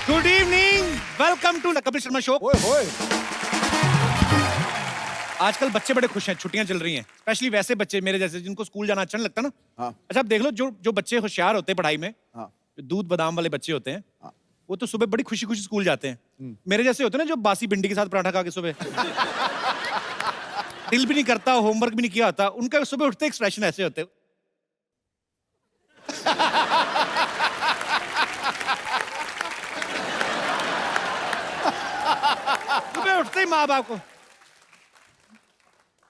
Good evening, welcome to the Kapil Sharma show. ओए होए। आजकल बच्चे बड़े खुश हैं, छुट्टियां चल रही हैं, स्पेशली वैसे बच्चे मेरे जैसे जिनको स्कूल जाना अच्छा नहीं लगता ना। हाँ। अच्छा, आप देख लो जो जो बच्चे होशियार होते हैं पढ़ाई में, हाँ। जो दूध बादाम वाले बच्चे होते हैं, हाँ। वो तो सुबह बड़ी खुशी खुशी स्कूल जाते हैं। मेरे जैसे होते हैं ना जो बासी भिंडी के साथ पराठा खा के सुबह दिल भी नहीं करता, होमवर्क भी नहीं किया होता, उनका सुबह उठते एक्सप्रेशन ऐसे होते हैं। सुबह उठते ही माँ बाप को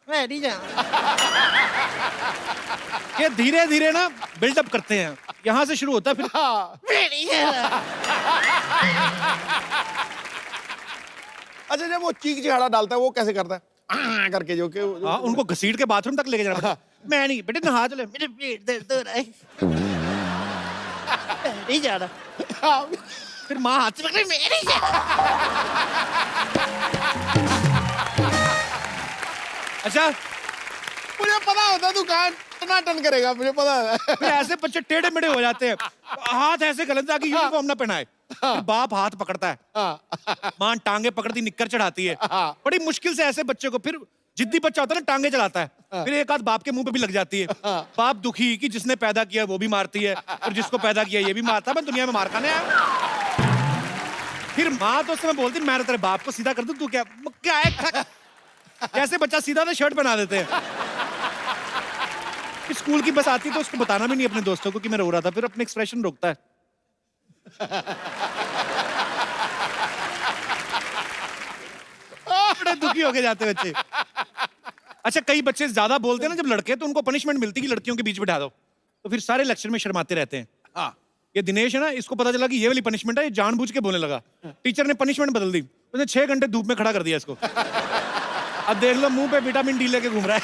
मैं नहीं जा। ये धीरे धीरे ना बिल्डअप करते हैं, यहाँ से शुरू होता है फिर अच्छा, जब वो चीख चिहाड़ा डालता है वो कैसे करता है? करके जो कि हाँ, उनको घसीट के बाथरूम तक लेके जाना पड़ता है। मैं नहीं बेटे, नहा चले, मेरे पेट दर्द हो रहा है, मैं नहीं जा रहा। फिर माँ हाथ से पकड़े, मैं नहीं जा रहा। अच्छा, मुझे पता होता तू कहाँ टनाटन करेगा, मुझे पता है। फिर ऐसे बच्चे टेढ़े मेढ़े हो जाते हैं, हाथ ऐसे गलत ताकि यूनिफॉर्म ना पहनाए। फिर बाप हाथ पकड़ता है, माँ टांगे पकड़ती निक्कर चढ़ाती है। बड़ी मुश्किल से ऐसे बच्चे को, फिर जिद्दी बच्चा होता है ना टांगे चलाता है, फिर एक आध बाप के मुंह पे भी लग जाती है। बाप दुखी कि जिसने पैदा किया वो भी मारती है और जिसको पैदा किया ये भी मारता है, मैं दुनिया में मार खाने आया। फिर माँ तो उस समय बोलती, मैं तेरे बाप को सीधा कर दूं, तू क्या है? जैसे बच्चा सीधा तो शर्ट बना देते हैं। फिर स्कूल की बस आती तो उसको बताना भी नहीं अपने दोस्तों को कि मैं रो रहा था, फिर अपने एक्सप्रेशन रोकता है। बड़े दुखी होके जाते बच्चे। अच्छा, कई बच्चे ज्यादा बोलते हैं ना जब लड़के, तो उनको पनिशमेंट मिलती कि लड़कियों के बीच बिठा दो, तो फिर सारे लेक्चर में शर्माते रहते हैं। हाँ। ये दिनेश है ना, इसको पता चला कि ये वाली पनिशमेंट है, ये जानबूझ के बोलने लगा। टीचर ने पनिशमेंट बदल दी, उसने 6 घंटे धूप में खड़ा कर दिया इसको। अब देख लो मुंह पे विटामिन डी लेके घूम रहा है।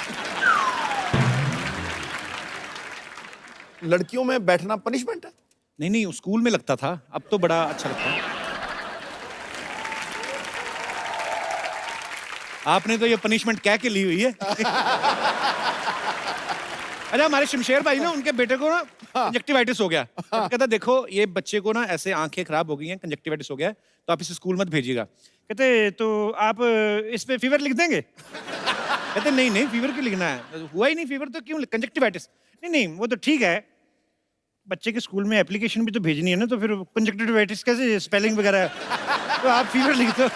लड़कियों में बैठना पनिशमेंट है? नहीं नहीं, स्कूल में लगता था, अब तो बड़ा अच्छा लगता है। आपने तो ये पनिशमेंट कह के ली हुई है। अच्छा, हमारे शमशेर भाई ना, उनके बेटे को ना कंजक्टिवाइटिस हो गया। कहता देखो ये बच्चे को ना ऐसे आंखें खराब हो गई हैं, कंजक्टिवाइटिस हो गया है, तो आप इसे स्कूल मत भेजिएगा। कहते तो आप इस पे फीवर लिख देंगे? कहते नहीं नहीं, फीवर क्यों लिखना है, हुआ ही नहीं फीवर तो क्यों, कंजक्टिवाइटिस। नहीं नहीं, वो तो ठीक है, बच्चे के स्कूल में एप्लीकेशन भी तो भेजनी है ना, तो फिर कंजक्टिवाइटिस कैसे स्पेलिंग वगैरह, तो आप फीवर लिख दो।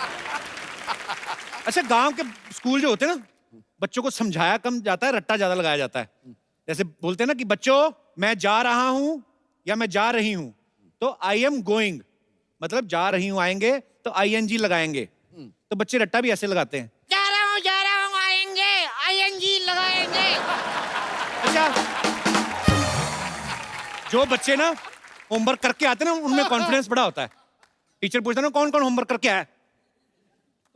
अच्छा, गांव के स्कूल जो होते हैं ना, बच्चों को समझाया कम जाता है, रट्टा ज्यादा लगाया जाता है। जैसे बोलते हैं ना कि बच्चों मैं जा रहा हूं या मैं जा रही हूं, तो आई एम गोइंग, मतलब जा रही हूं आएंगे तो ING लगाएंगे। तो बच्चे रट्टा भी ऐसे लगाते हैं, जा रहा हूं आएंगे, ING लगाएंगे। अच्छा, जो बच्चे ना होमवर्क करके आते हैं ना, उनमें कॉन्फिडेंस बड़ा होता है। टीचर पूछता है ना कौन कौन होमवर्क करके आया,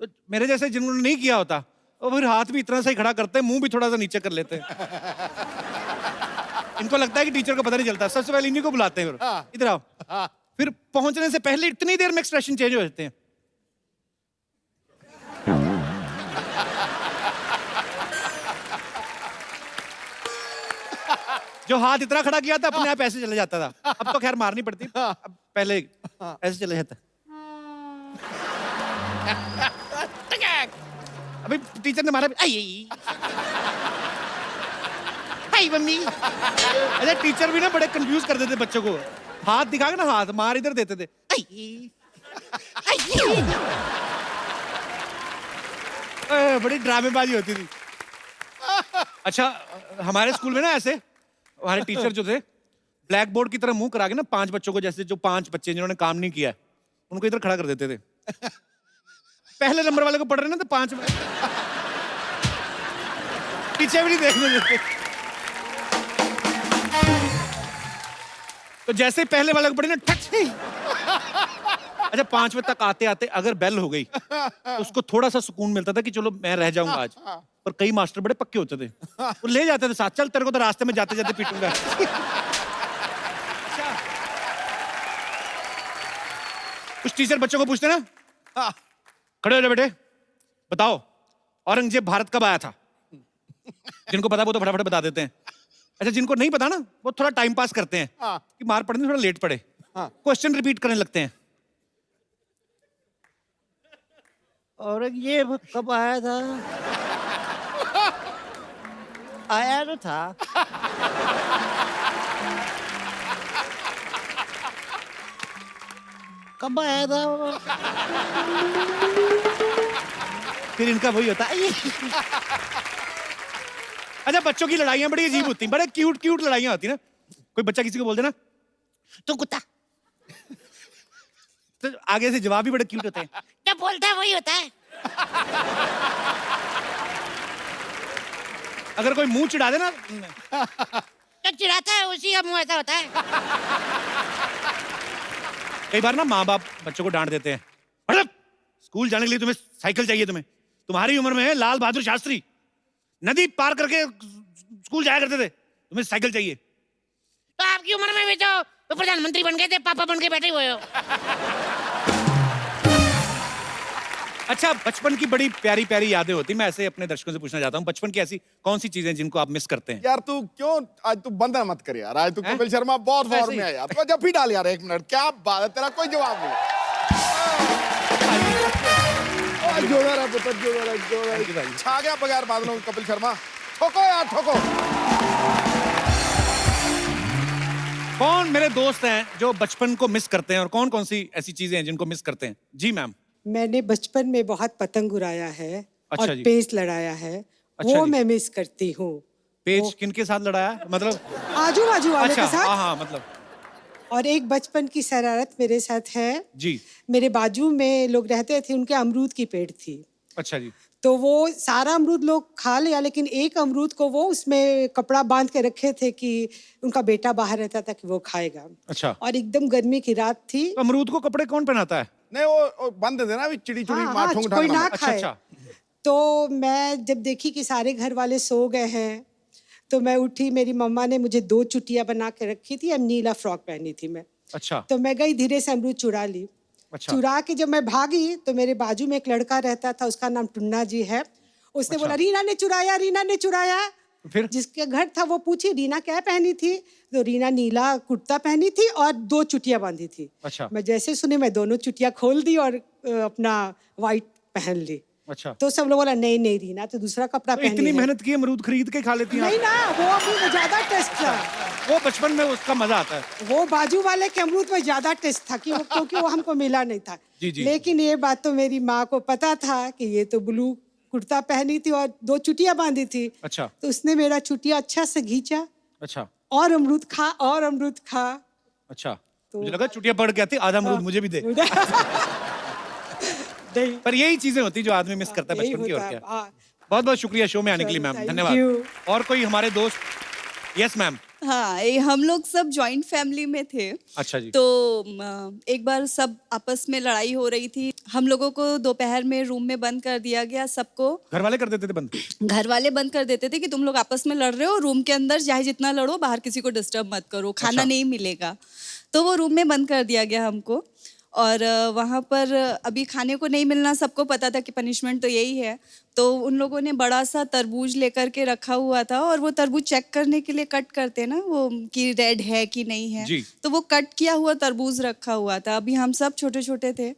तो मेरे जैसे जिन्होंने नहीं किया होता, और फिर हाथ भी इतना सा ही खड़ा करते हैं, मुंह भी थोड़ा सा नीचे कर लेते हैं। इनको लगता है कि टीचर को पता नहीं चलता, सबसे पहले इन्हीं को बुलाते हैं, फिर इधर आओ। फिर पहुंचने से पहले इतनी देर में एक्सप्रेशन चेंज हो जाते हैं। जो हाथ इतना खड़ा किया था अपने आप ऐसे चले जाता था, अब तो खैर मारनी पड़ती, अब पहले ऐसे चले जाता। अभी टीचर ने मारा, आई मम्मी। अच्छा, टीचर भी ना बड़े कंफ्यूज कर देते बच्चों को, हाथ दिखा के ना, हाथ मार इधर देते थे, बड़ी ड्रामेबाजी होती थी। अच्छा, हमारे स्कूल में ना ऐसे हमारे टीचर जो थे, ब्लैक बोर्ड की तरह मुंह करा के ना 5 बच्चों को, जैसे जो 5 बच्चे जिन्होंने काम नहीं किया, उनको इधर खड़ा कर देते थे। पहले नंबर वाले को पढ़ रहे ना, तो 5 पीछे भी नहीं देखने देते। तो जैसे पहले वाले को पढ़े ना, ठक। अच्छा, 5वें तक आते आते अगर बेल हो गई तो उसको थोड़ा सा सुकून मिलता था कि चलो मैं रह जाऊंगा आज। पर कई मास्टर बड़े पक्के होते थे, वो ले जाते थे साथ, चल तेरे को तो रास्ते में जाते जाते पीटूंगा। अच्छा, कुछ टीचर बच्चों को पूछते ना, खड़े हो जाओ बेटे, बताओ औरंगजेब भारत कब आया था? जिनको पता वो तो फटाफट बता देते हैं। अच्छा, जिनको नहीं पता ना, वो थोड़ा टाइम पास करते हैं कि मार पड़ने थोड़ा लेट पड़े, क्वेश्चन रिपीट करने लगते हैं। औरंगजेब कब आया था? आया तो था। कब आया था वो? फिर इनका वही होता है। अच्छा, बच्चों की लड़ाइयां बड़ी अजीब होती हैं, बड़े क्यूट क्यूट लड़ाइयां होती हैं ना। कोई बच्चा किसी को बोल देना तू कुत्ता, तो आगे से जवाब भी बड़े क्यूट होते हैं। क्या बोलता है वही होता है। अगर कोई मुंह चिढ़ा देना, जो चिढ़ाता है उसी का मुंह ऐसा होता है। कई बार ना माँ बाप बच्चों को डांट देते हैं, मतलब स्कूल जाने के लिए तुम्हें साइकिल चाहिए, तुम्हारी उम्र में है लाल बहादुर शास्त्री नदी पार करके स्कूल जाया करते थे, तुम्हें साइकिल चाहिए। तो आपकी उम्र में भी तो प्रधानमंत्री बन गए थे, पापा बन के बैठे हुए हो। अच्छा, बचपन की बड़ी प्यारी प्यारी यादें होती, मैं ऐसे अपने दर्शकों से पूछना चाहता हूँ, बचपन की ऐसी कौन सी चीजें जिनको आप मिस करते हैं? यार तू क्यों आज तू बंदा मत कर यार, आज तू हैं? कपिल शर्मा बहुत ऐसे फॉर्म ही? में है यार, तो जब भी डाल यार 1 मिनट, क्या बात है, तेरा कोई जवाब नहीं। जोड़ा रहा पुत्र, जोड़ा Thank you, रहा, भाई। छा गया बगैर बादलों में कपिल शर्मा। ठोको यार ठोको। कौन मेरे दोस्त हैं जो बचपन को मिस करते हैं और कौन कौन सी ऐसी चीजें हैं जिनको मिस करते हैं? जी मैम। मैंने बचपन में बहुत पतंग उड़ाया है अच्छा और जी। पेच लड़ाया है। अच्छा वो जी। मैं मिस करती हूँ। पेज किनके साथ लड़ाया, मतलब? आजू बाजू वाले अच्छा, के साथ। हाँ, मतलब और एक बचपन की शरारत मेरे साथ है। जी। मेरे बाजू में लोग रहते थे, उनके अमरूद की पेड़ थी, अच्छा जी। तो वो सारा अमरूद लोग खा लिया, लेकिन एक अमरूद को वो उसमें कपड़ा बांध के रखे थे कि उनका बेटा बाहर रहता था कि वो खाएगा। अच्छा, और एकदम गर्मी की रात थी। तो अमरूद को कपड़े कौन पहनाता है? नहीं वो बंद देना अभी, चिड़ी चुड़ी हाँ, मार ठोंग कोई ठांग ना ना। अच्छा खाए। अच्छा। तो मैं जब देखी कि सारे घर वाले सो गए हैं, तो मैं उठी, मेरी मम्मा ने मुझे 2 चुटिया बना के रखी थी, अब नीला फ्रॉक पहनी थी मैं। अच्छा तो मैं गई, धीरे से अमरूद चुरा ली। अच्छा। चुरा के जब मैं भागी तो मेरे बाजू में एक लड़का रहता था, उसका नाम टुन्ना जी है। उसने अच्छा। बोला रीना ने चुराया, रीना ने चुराया। फिर? जिसके घर था वो पूछी रीना क्या पहनी थी, तो रीना नीला कुर्ता पहनी थी और 2 चुटिया बांधी थी। अच्छा मैं जैसे सुनी, मैं दोनों चुटिया खोल दी और अपना वाइट पहन ली। अच्छा। तो सब लोग बोला नहीं नहीं रीना तो दूसरा कपड़ा तो पहनी इतनी है। मेहनत की, अमरूद खरीद के खा लेती हैं नहीं आप? ना, वो अमरूद में ज्यादा टेस्ट था। वो बचपन में उसका मजा आता है। वो बाजू वाले के अमरूद में ज्यादा टेस्ट था क्योंकि वो हमको मिला नहीं था। जी, जी। लेकिन ये बात तो मेरी माँ को पता था कि ये तो ब्लू कुर्ता पहनी थी और 2 चुटिया बांधी थी। अच्छा तो उसने मेरा चुटिया अच्छा से खींचा अच्छा और अमरूद खा और अमरूद खा। अच्छा। तो- मुझे लगा चुटिया पकड़ के आती, आधा अमरूद मुझे भी दे। नहीं, पर यही चीजें होती जो आदमी मिस करता है यही बचपन की, और होता है। क्या। हाँ। बहुत बहुत शुक्रिया शो में आने के लिए चलो, मैम, thank धन्यवाद। you। और कोई हमारे दोस्त? Yes ma'am. हाँ, ये हम लोग सब जॉइंट फैमिली में थे। अच्छा जी। तो एक बार सब आपस में लड़ाई हो रही थी, हम लोगों को दोपहर में रूम में बंद कर दिया गया सबको। घर वाले कर देते थे बंद? घर वाले बंद कर देते थे कि तुम लोग आपस में लड़ रहे हो, रूम के अंदर चाहे जितना लड़ो, बाहर किसी को डिस्टर्ब मत करो, खाना अच्छा। नहीं मिलेगा। तो वो रूम में बंद कर दिया गया हमको। और वहाँ पर अभी खाने को नहीं मिलना, सबको पता था कि पनिशमेंट तो यही है। तो उन लोगों ने बड़ा सा तरबूज लेकर के रखा हुआ था, और वो तरबूज चेक करने के लिए कट करते हैं ना वो, कि रेड है कि नहीं है। जी। तो वो कट किया हुआ तरबूज रखा हुआ था। अभी हम सब छोटे छोटे थे,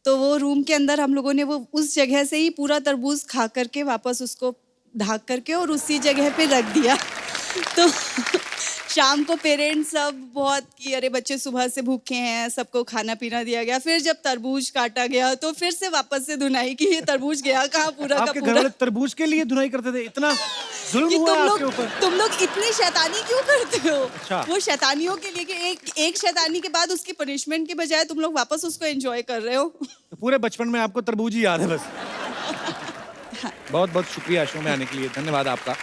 तो वो रूम के अंदर हम लोगों ने वो उस जगह से ही पूरा तरबूज खा करके वापस उसको ढक करके और उसी जगह पे रख दिया। तो शाम को पेरेंट्स सब बहुत कि अरे बच्चे सुबह से भूखे हैं, सबको खाना पीना दिया गया। फिर जब तरबूज काटा गया तो फिर से वापस से धुनाई की, ये तरबूज गया कहाँ पूरा का आपके घर पूरा। वाले तरबूज के लिए धुनाई करते थे? इतना जुल्म कि हुआ है आपके ऊपर? तुम लोग इतनी शैतानी क्यों करते हो? अच्छा। वो शैतानियों के लिए कि एक शैतानी के बाद उसकी पनिशमेंट के बजाय तुम लोग वापस उसको एंजॉय कर रहे हो। तो पूरे बचपन में आपको तरबूज ही याद है बस। बहुत बहुत शुक्रिया शो में आने के लिए, धन्यवाद आपका।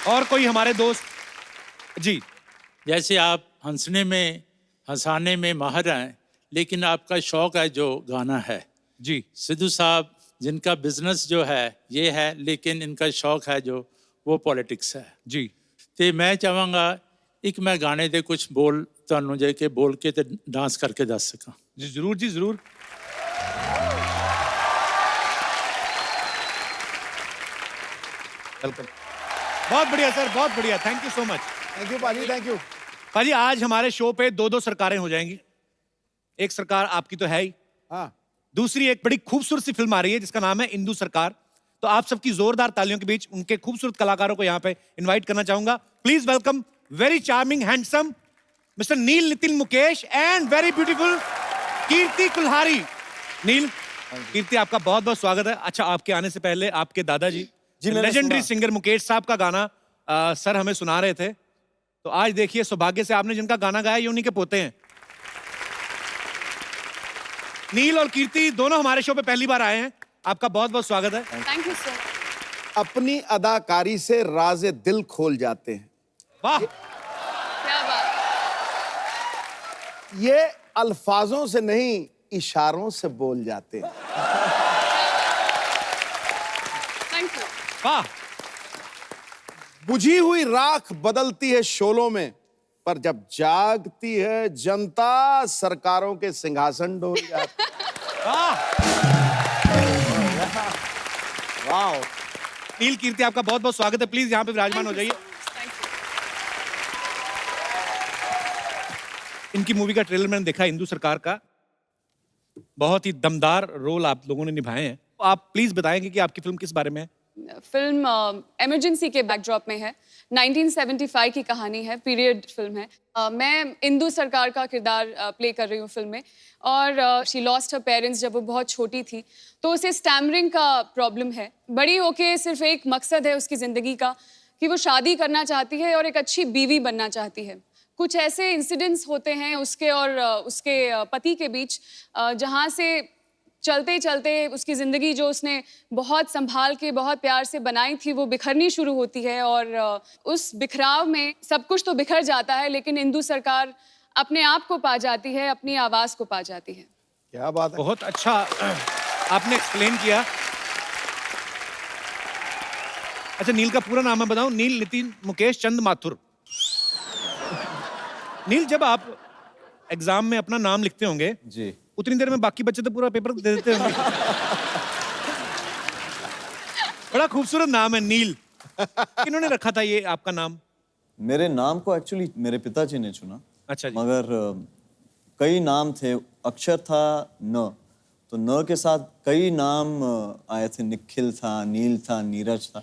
और कोई हमारे दोस्त? जी। जैसे आप हंसने में, हंसाने में माहिर हैं, लेकिन आपका शौक है जो गाना है। जी। सिद्धू साहब जिनका बिजनेस जो है ये है, लेकिन इनका शौक है जो वो पॉलिटिक्स है। जी। ते मैं चाहांगा एक मैं गाने दे कुछ बोल ਤੁਹਾਨੂੰ जे के बोल के ते डांस करके दस सका। जी जरूर जी जरूर। वेलकम। बहुत बढ़िया सर, बहुत बढ़िया, thank you so much. Thank you पाजी, थैंक यू। पाजी आज हमारे शो पे 2-2 सरकारें हो जाएंगी। एक सरकार आपकी तो है ही, हाँ दूसरी एक बड़ी खूबसूरत सी फिल्म आ रही है जिसका नाम है इंदु सरकार। तो आप सबकी जोरदार तालियों के बीच उनके खूबसूरत कलाकारों को यहाँ पे इनवाइट करना चाहूंगा। Please welcome very charming handsome mister Neil Nitin Mukesh and very beautiful Kirti Kulhari. Neil, Kirti, आपका बहुत बहुत स्वागत है। अच्छा, आपके आने से पहले आपके दादाजी जी, मैंने लेजेंडरी सुना। सिंगर मुकेश साहब का गाना सर हमें सुना रहे थे। तो आज देखिए सौभाग्य से आपने जिनका गाना गाया ये उन्हीं के पोते हैं। नील और कीर्ति दोनों हमारे शो पे पहली बार आए हैं, आपका बहुत बहुत स्वागत है। Thank you sir. अपनी अदाकारी से राज़े दिल खोल जाते हैं। वाह, क्या बात। ये अल्फाजों से नहीं, इशारों से बोल जाते हैं। Thank you. वाह। बुझी हुई राख बदलती है शोलों में, पर जब जागती है जनता सरकारों के सिंहासन डोल जाते हैं। वाह। नील, कीर्ति, आपका बहुत बहुत स्वागत है। प्लीज यहाँ पे विराजमान हो जाइए। इनकी मूवी का ट्रेलर मैंने देखा, इंदु सरकार का। बहुत ही दमदार रोल आप लोगों ने निभाए हैं। आप प्लीज बताएंगे कि आपकी फिल्म किस बारे में है? फिल्म इमरजेंसी के बैकड्रॉप में है। 1975 की कहानी है, पीरियड फिल्म है। मैं इंदु सरकार का किरदार प्ले कर रही हूँ फिल्म में। और शी लॉस्ट हर पेरेंट्स जब वो बहुत छोटी थी, तो उसे स्टैमरिंग का प्रॉब्लम है। बड़ी होके सिर्फ एक मकसद है उसकी ज़िंदगी का कि वो शादी करना चाहती है और एक अच्छी बीवी बनना चाहती है। कुछ ऐसे इंसिडेंट्स होते हैं उसके और उसके पति के बीच, जहाँ से चलते चलते उसकी ज़िंदगी जो उसने बहुत संभाल के बहुत प्यार से बनाई थी वो बिखरनी शुरू होती है। और उस बिखराव में सब कुछ तो बिखर जाता है, लेकिन इंदु सरकार अपने आप को पा जाती है, अपनी आवाज़ को पा जाती है। क्या बात है। बहुत अच्छा आपने एक्सप्लेन किया। अच्छा, नील का पूरा नाम मैं बताऊं, नील नितिन मुकेश चंद माथुर। नील, जब आप एग्जाम में अपना नाम लिखते होंगे जी, उतनी देर में बाकी बच्चे तो पूरा पेपर दे देते होंगे। बड़ा खूबसूरत नाम है नील। किन्होंने रखा था ये आपका नाम? मेरे नाम को एक्चुअली मेरे पिताजी ने चुना। अच्छा जी। मगर कई नाम थे, अक्षर था न, तो न के साथ कई नाम आए थे। निखिल था, नील था, नीरज था।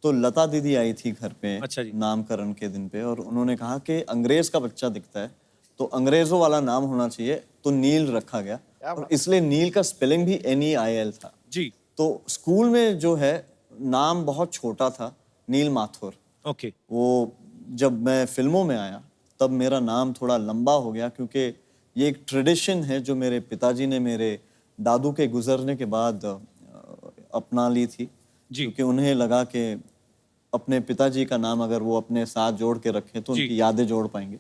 तो लता दीदी आई थी घर पे अच्छा जी। नामकरण के दिन पे, और उन्होंने कहा कि अंग्रेज का बच्चा दिखता है तो अंग्रेजों वाला नाम होना चाहिए, तो नील रखा गया। और इसलिए नील का स्पेलिंग भी NEIL था जी। तो स्कूल में जो है नाम बहुत छोटा था, नील माथुर। ओके। वो जब मैं फिल्मों में आया तब मेरा नाम थोड़ा लंबा हो गया, क्योंकि ये एक ट्रेडिशन है जो मेरे पिताजी ने मेरे दादू के गुजरने के बाद अपना ली थी। जी। क्योंकि उन्हें लगा कि अपने पिताजी का नाम अगर वो अपने साथ जोड़ के रखें तो जी। उनकी यादें जोड़ पाएंगे।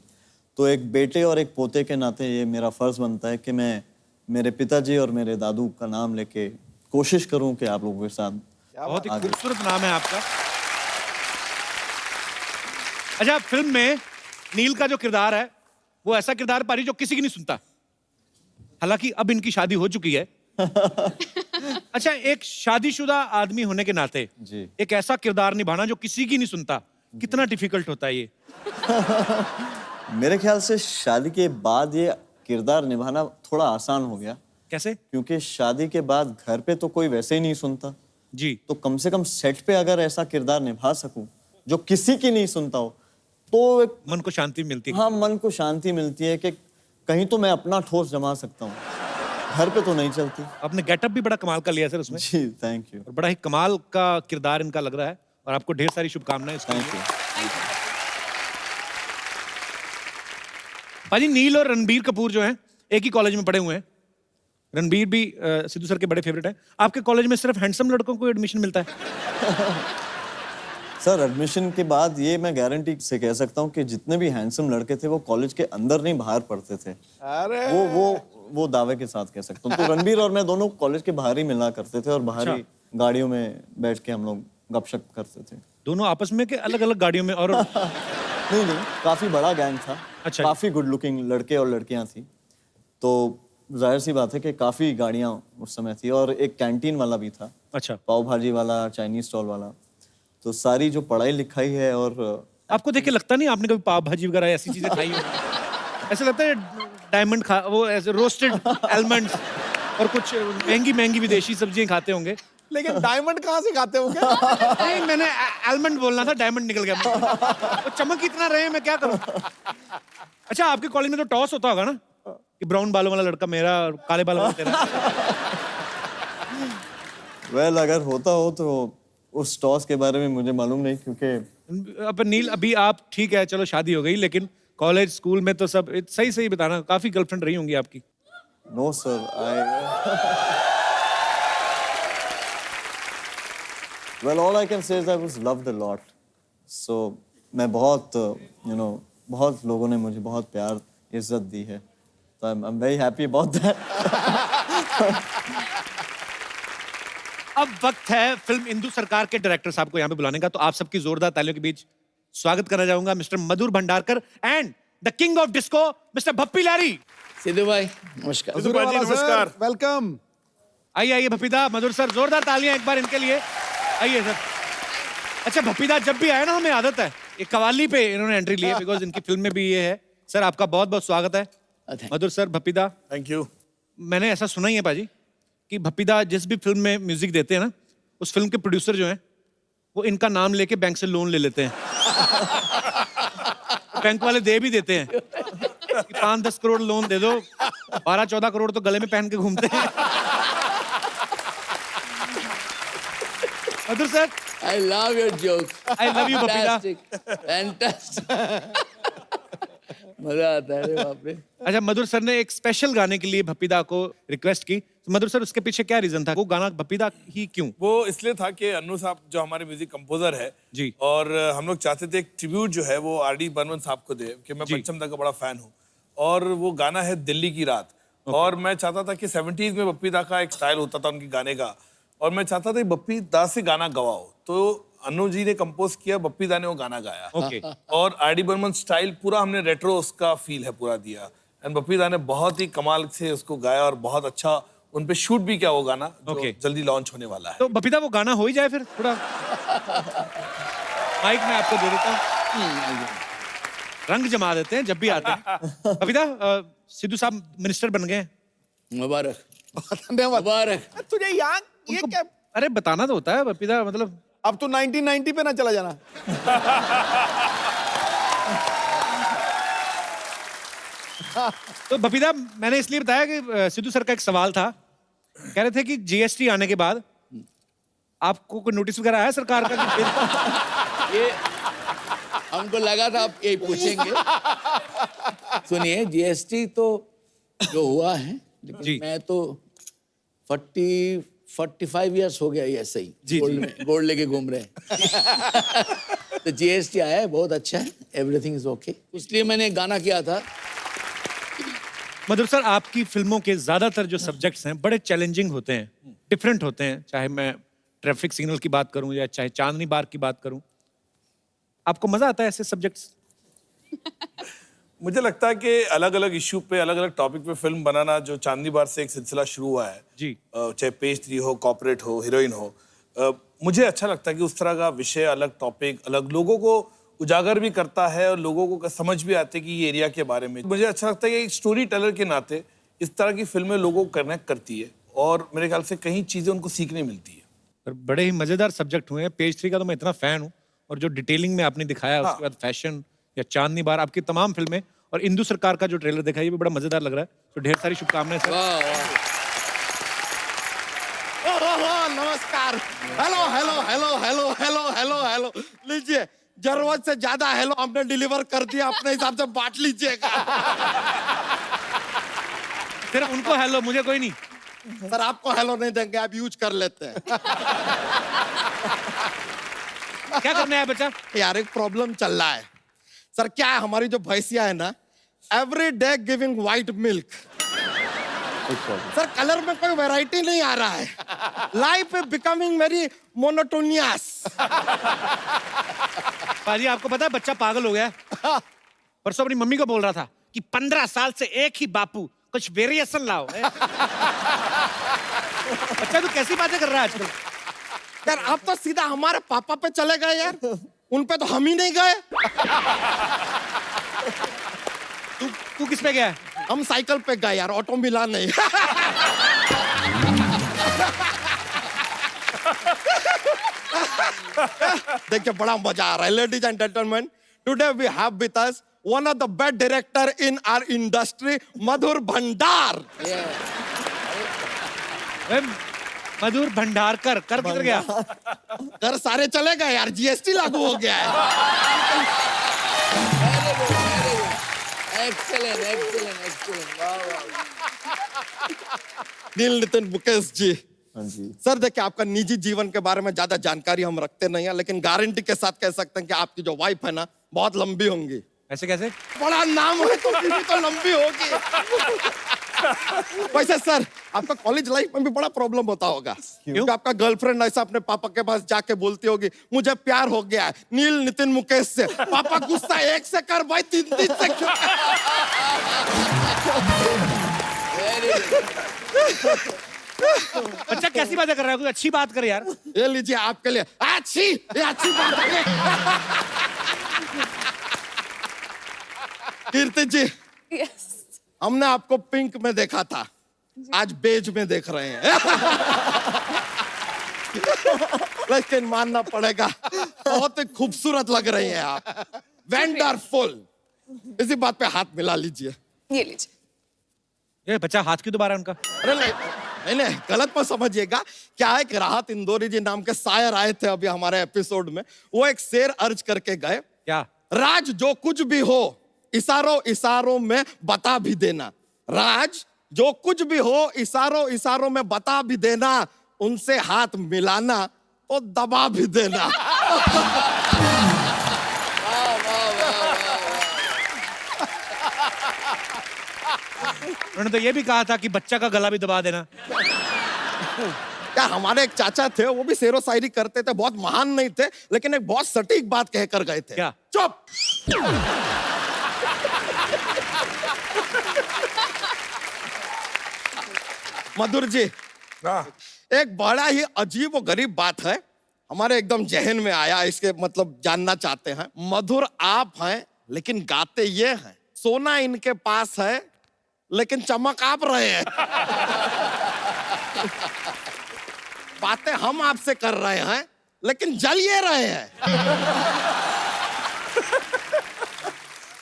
तो एक बेटे और एक पोते के नाते ये मेरा फर्ज बनता है कि मैं मेरे पिताजी और मेरे दादू का नाम लेके कोशिश करूं कि आप लोगों के साथ। बहुत ही खूबसूरत नाम है आपका। अच्छा, फिल्म में नील का जो किरदार है वो ऐसा किरदार पारी जो किसी की नहीं सुनता। हालांकि अब इनकी शादी हो चुकी है। अच्छा, एक शादीशुदा आदमी होने के नाते जी। एक ऐसा किरदार निभाना जो किसी की नहीं सुनता, कितना डिफिकल्ट होता है ये? मेरे ख्याल से शादी के बाद ये किरदार निभाना थोड़ा आसान हो गया, कैसे? क्योंकि शादी के बाद घर पे तो कोई वैसे ही नहीं सुनता। जी। तो कम से कम सेट पे अगर ऐसा किरदार निभा सकूं जो किसी की नहीं सुनता हो तो एक, मन को शांति मिलती है। हाँ, मन को शांति मिलती है कि कहीं तो मैं अपना ठोस जमा सकता हूँ, घर पे तो नहीं चलती। आपने गेटअप भी बड़ा कमाल का लिया सर उसमें, जी, थैंक यू। और बड़ा ही कमाल का किरदार इनका लग रहा है, और आपको ढेर सारी शुभकामनाएं इसके थैंक लिए। यू। पाजी, नील और रणबीर कपूर जो हैं एक ही कॉलेज में पढ़े हुए हैं। रणबीर भी सिद्धू सर के बड़े फेवरेट हैं। आपके कॉलेज में सिर्फ हैंडसम लड़कों को एडमिशन मिलता है? सर, एडमिशन के बाद ये मैं गारंटी से कह सकता हूँ कि जितने भी हैंडसम लड़के थे वो कॉलेज के अंदर नहीं बाहर पढ़ते थे। अरे वो दावे के साथ कह सकता हूँ। तो रणबीर और मैं दोनों कॉलेज के बाहर ही मिला करते थे और बाहर ही गाड़ियों में बैठ के हम लोग गपशप करते थे। दोनों आपस में के अलग अलग गाड़ियों में? और नहीं, काफी बड़ा गैंग था। अच्छा। काफी गुड लुकिंग लड़के और लड़कियां थी, तो जाहिर सी बात है कि काफी गाड़ियां उस समय थी। और एक कैंटीन वाला भी था, अच्छा, पाव भाजी वाला, चाइनीज स्टॉल वाला। तो सारी जो पढ़ाई लिखाई है, और आपको देख के लगता नहीं आपने कभी पाव भाजी वगैरह ऐसी चीजें खाई हो? ऐसा लगता है डायमंड खा, वो ऐसे रोस्टेड आलमंड्स और कुछ महंगी महंगी विदेशी सब्जियां खाते होंगे। लेकिन डायमंड कहाँ से खाते होंगे? नहीं, मैंने आलमंड बोलना था, डायमंड निकल गया तो चमक इतना रहे, मैं क्या करूं। अच्छा, आपके कॉलेज में तो टॉस होता होगा ना कि ब्राउन बालों वाला लड़का मेरा और काले बालों वाला तेरा। वेल अगर होता हो तो उस टॉस के बारे में मुझे मालूम नहीं, क्योंकि अब नील, अभी आप ठीक है, चलो शादी हो गई, लेकिन कॉलेज स्कूल में तो सब सही सही बताना, काफी गर्लफ्रेंड रही होंगी आपकी। No sir, I well all I can say is I was loved a lot. So मैं बहुत बहुत लोगों ने मुझे बहुत प्यार इज्जत दी है, तो I am very happy about that. अब वक्त है फिल्म इंदु सरकार के डायरेक्टर साहब को यहाँ पे बुलाने का, तो आप सबकी जोरदार तालियों के बीच स्वागत करना चाहूंगा mister Madhur Bhandarkar and the king of disco mister Bappi Lahiri. Sidhu भाई नमस्कार। हजूर वाला नमस्कार, वेलकम। आइए आइए भप्पीदा, मधुर सर, जोरदार तालियां एक बार इनके लिए। आइए सर। अच्छा भप्पीदा, जब भी आए ना हमें आदत है ये कवाली पे इन्होंने एंट्री ली है, बिकॉज इनकी फिल्म में भी ये है। सर आपका बहुत बहुत स्वागत है। मधुर सर, भप्पीदा, थैंक यू। मैंने ऐसा सुना ही है पाजी कि भप्पीदा जिस भी फिल्म में म्यूजिक देते हैं ना, उस फिल्म के प्रोड्यूसर जो हैं वो इनका नाम लेके बैंक से लोन ले लेते हैं। बैंक वाले दे भी देते हैं कि 5-10 करोड़ लोन दे दो, 12-14 करोड़ तो गले में पहन के घूमते हैं। Madhur sir, I love your jokes. I love you, भप्पीदा। Fantastic. मजा आता है रे बाप रे। अच्छा, मधुर सर ने एक स्पेशल गाने के लिए भप्पीदा को रिक्वेस्ट की, तो मधुर सर उसके पीछे क्या रीजन था? वो गाना भप्पीदा ही क्यों? वो इसलिए था कि अन्नू साहब जो हमारे म्यूजिक कंपोजर है जी, और हम लोग चाहते थे एक ट्रिब्यूट जो है वो आर डी बर्मन साहब को दे, कि मैं जी। पंचम दा का बड़ा फैन हूँ, और वो गाना है दिल्ली की रात। और मैं चाहता था कि 70s में बप्पी दा का एक स्टाइल होता था उनके गाने का, और मैं चाहता था कि बप्पी दा से गाना गवाओ, तो अन्नू जी ने कंपोज किया, बप्पी दा ने वो गाना गाया। ओके। और आर डी बर्मन स्टाइल पूरा हमने रेट्रो उसका फील है पूरा दिया, एंड बप्पी दा ने बहुत ही कमाल से उसको गाया और बहुत अच्छा उन पे शूट भी किया वो गाना, जो Okay. जल्दी लॉन्च होने वाला है। तो भप्पीदा वो गाना हो ही जाए फिर थोड़ा। माइक में आपको दे देता हूँ, रंग जमा देते हैं जब भी आते हैं। भप्पीदा, सिद्धू साहब मिनिस्टर बन गए। मुबारक धन्यवाद। मुबारक। तुझे यहाँ ये क्या? अरे बताना तो होता है भप्पीदा, मतलब अब तो 1990 पे ना चला जाना। तो भप्पीदा, मैंने इसलिए बताया कि सिद्धू सर का एक सवाल था, कह रहे थे कि जीएसटी आने के बाद आपको कोई नोटिस वगैरह आया सरकार का कि ये हमको लगा था आप यही पूछेंगे। सुनिए, जीएसटी तो जो हुआ है, जी। लेकिन मैं तो 45 इयर्स हो गया ये ऐसे ही जी, गोल्ड में गोल्ड लेके घूम रहे हैं। तो जीएसटी आया है, बहुत अच्छा है, एवरीथिंग इज ओके। इसलिए मैंने गाना किया था। मधुर सर, आपकी फिल्मों के ज्यादातर जो सब्जेक्ट्स हैं बड़े चैलेंजिंग होते हैं, डिफरेंट होते हैं, चाहे मैं ट्रैफिक सिग्नल की बात करूं या चाहे चांदनी बार की बात करूं। आपको मजा आता है ऐसे सब्जेक्ट्स? मुझे लगता है कि अलग अलग इश्यू पे, अलग अलग टॉपिक पे फिल्म बनाना, जो चांदनी बार से एक सिलसिला शुरू हुआ है जी, चाहे पेज 3 हो, कॉर्पोरेट हो, हीरोइन हो, मुझे अच्छा लगता है कि उस तरह का विषय, अलग टॉपिक, अलग लोगों को उजागर भी करता है और लोगों को समझ भी आती है कि ये एरिया के बारे में। मुझे अच्छा लगता है कि एक स्टोरी टेलर के नाते इस तरह की फिल्में लोगों को कनेक्ट करती है, और मेरे ख्याल से कई चीज़ें उनको सीखने मिलती है। पर बड़े ही मजेदार सब्जेक्ट हुए हैं। पेज 3 का तो मैं इतना फैन हूं, और जो डिटेलिंग में आपने दिखाया, उसके बाद फैशन या चांदनी बार, आपकी तमाम फिल्में, और इंदु सरकार का जो ट्रेलर देखा, ये भी बड़ा मजेदार लग रहा है। तो ढेर सारी शुभकामनाएं सर। वाह वाह। नमस्कार। Hello hello hello hello hello hello hello. लीजिए, जरूरत से ज्यादा हेलो हमने डिलीवर कर दिया, अपने हिसाब से बांट लीजिएगा। सिर्फ उनको हेलो, मुझे कोई नहीं। सर आपको हेलो नहीं देंगे, आप यूज कर लेते हैं। क्या करना है बच्चा? यार एक प्रॉब्लम चल रहा है सर। क्या है, हमारी जो भैंसिया है ना, every day giving white milk. Sir colour में कोई वैरायटी नहीं आ रहा है। Life is becoming very monotonous. पाजी, आपको पता है बच्चा पागल हो गया है? परसों अपनी मम्मी को बोल रहा था कि 15 साल से एक ही बापू, कुछ वेरिएशन लाओ। बच्चा तो कैसी बातें कर रहा है आजकल? यार आप तो सीधा हमारे पापा पे चले गए यार, उन पे तो हम ही नहीं गए। तू किस पे गया है? हम साइकिल पे गए यार, ऑटो मिला नहीं। देखिए बड़ा मजा आ रहा है ladies and gentleman today we have with us one of the best director in our industry Madhur Bhandarkar, मधुर भंडारकर कर किधर गया? घर सारे चले गए यार जीएसटी लागू हो गया है एक्सेलेंट एक्सेलेंट एक्सेलेंट वाह वाह नील नितिन मुकेश जी हाँ जी। सर देखिए आपका निजी जीवन के बारे में ज्यादा जानकारी हम रखते नहीं है लेकिन गारंटी के साथ कह सकते हैं कि आपकी जो वाइफ है ना बहुत लंबी होंगी ऐसे कैसे? बड़ा नाम है तो बीवी तो लंबी होगी वैसे सर आपका कॉलेज लाइफ में भी बड़ा प्रॉब्लम होता होगा क्योंकि आपका गर्लफ्रेंड ऐसा अपने पापा के पास जाके बोलती होगी मुझे प्यार हो गया है नील नितिन मुकेश से पापा गुस्सा एक से कर भाई तीन तीन से क्यों बच्चा कैसी बातें कर रहा है? कोई अच्छी बात कर यार। ये लीजिए आपके लिए ये अच्छी बात है कीर्ति जी यस हमने आपको पिंक में देखा था आज बेज में देख रहे हैं लेकिन मानना पड़ेगा बहुत ही खूबसूरत लग रही हैं आप वंडरफुल इसी बात पे हाथ मिला लीजिए ये लीजिए। ये बच्चा हाथ क्यों दोबारा उनका? अरे नहीं गलत मत समझिएगा क्या है कि राहत इंदौरी जी नाम के शायर आए थे अभी हमारे एपिसोड में वो एक शेर अर्ज करके गए क्या? राज जो कुछ भी हो इशारों इशारों में बता भी देना राज जो कुछ भी हो इशारों इशारों में बता भी देना उनसे हाथ मिलाना तो दबा भी देना उन्होंने तो ये भी कहा था कि बच्चा का गला भी दबा देना। क्या हमारे एक चाचा थे वो भी शेरो शायरी करते थे बहुत महान नहीं थे लेकिन एक बहुत सटीक बात कहकर गए थे क्या? चुप मधुर जी हाँ एक बड़ा ही अजीब और गरीब बात है हमारे एकदम जहन में आया इसके मतलब जानना चाहते हैं मधुर आप हैं लेकिन गाते ये हैं सोना इनके पास है लेकिन चमक आप रहे हैं बातें हम आपसे कर रहे हैं लेकिन जल ये रहे हैं